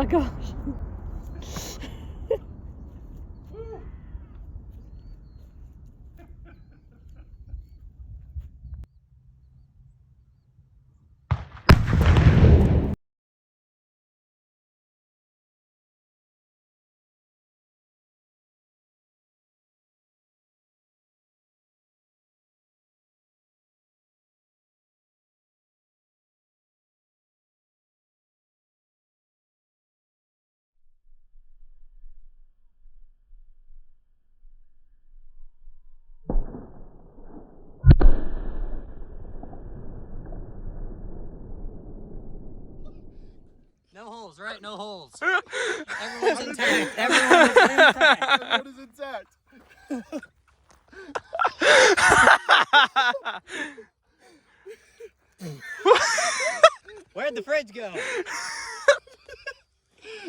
my gosh. No holes, right? No holes. Everyone's intact. Everyone is intact. Everyone is intact. Where'd the fridge go?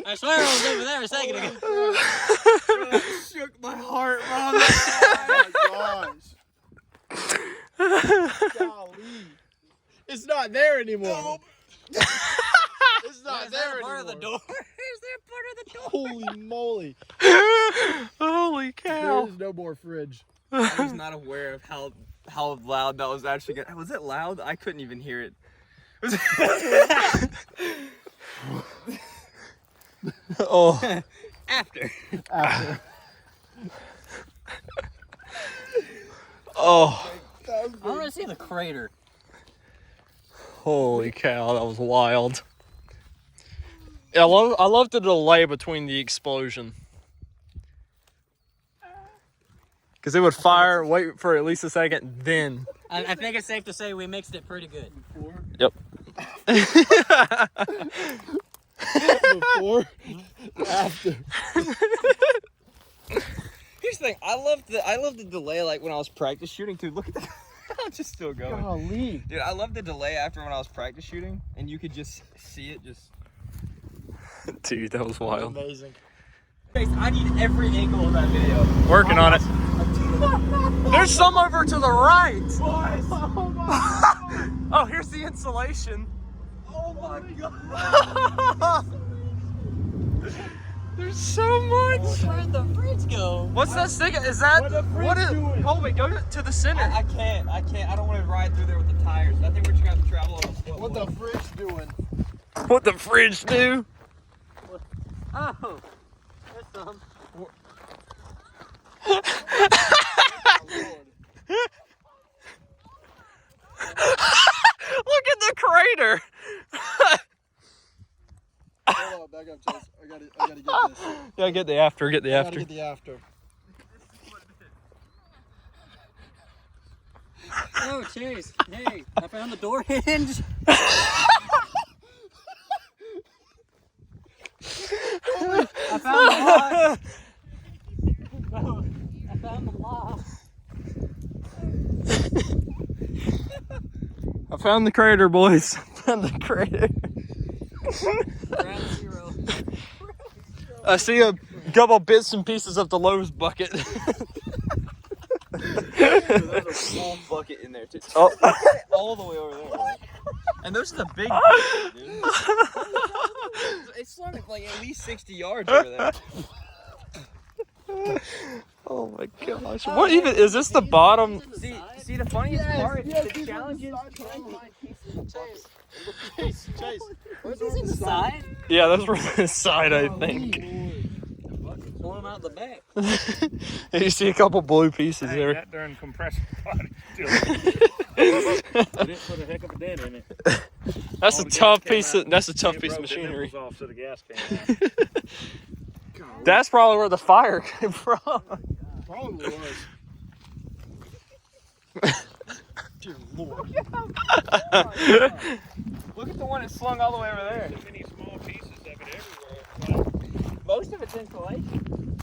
I swear it was over there a second ago. That shook my heart, Mom. Oh my gosh. Golly. It's not there anymore. It's not there anymore. Part of the door? Is there part of the door? Holy moly. Holy cow. There is no more fridge. I was not aware of how loud that was actually going. Was it loud? I couldn't even hear it. Oh. After. Oh. I want to see the crater. Holy cow, that was wild. Yeah, I love the delay between the explosion. Because it would fire, wait for at least a second, then. I think it's safe to say we mixed it pretty good. Before? Yep. Before? After. Here's the thing, I love the delay like when I was practice shooting too. Look at that. I'm just still going. Golly. Dude, I love the delay after when I was practice shooting and you could just see it just. Dude, that was wild. Amazing. I need every angle of that video. Working on it. There's some over to the right. Boys. Oh, here's the insulation. Oh my god. There's so much. Where'd the fridge go? What's that stick? Is that What the fridge what is? doing? Oh wait, go to the center. I can't. I don't want to ride through there with the tires. I think we're just gonna have to travel on foot. What the fridge doing? What the fridge do? Oh, there's some. Look at the crater. Hold on, back up, Chase. I gotta get this. Yeah, get the after. I gotta get the after. Oh, Chase. Hey, I found the door hinge. I found the lock. I found the lock. I found the crater, boys. I found the crater. Ground zero. I see a couple bits and pieces of the Lowe's bucket. There's a small bucket in there too. Oh. All the way over there. Bro. And those are the big buckets, dude. It's like at least 60 yards over there. Oh my gosh. What even is this the bottom? See the funniest part? Yes, the challenge is trying to find pieces of buckets. Chase. Were these in the side? Yeah, those were the side, I think. Pull them out the back. You see a couple blue pieces there. That darn compressor body still. They didn't put a heck of a dent in it. That's a All the tough gas came piece. out. That's a tough It piece of broke the machinery. nipples off, so the gas came out. That's probably where the fire came from. Probably was. Dear Lord. Look at the one that slung all the way over there. So many small pieces of it everywhere. Most of it's insulation.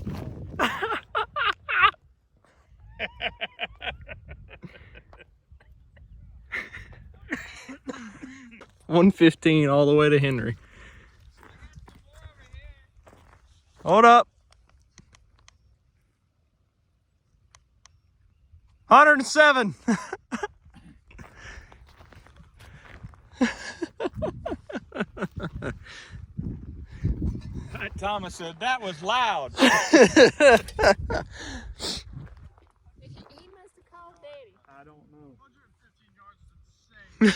115 all the way to Henry. Hold up. 107. Thomas said that was loud. He must have called Daddy. I don't know. 115 yards is insane.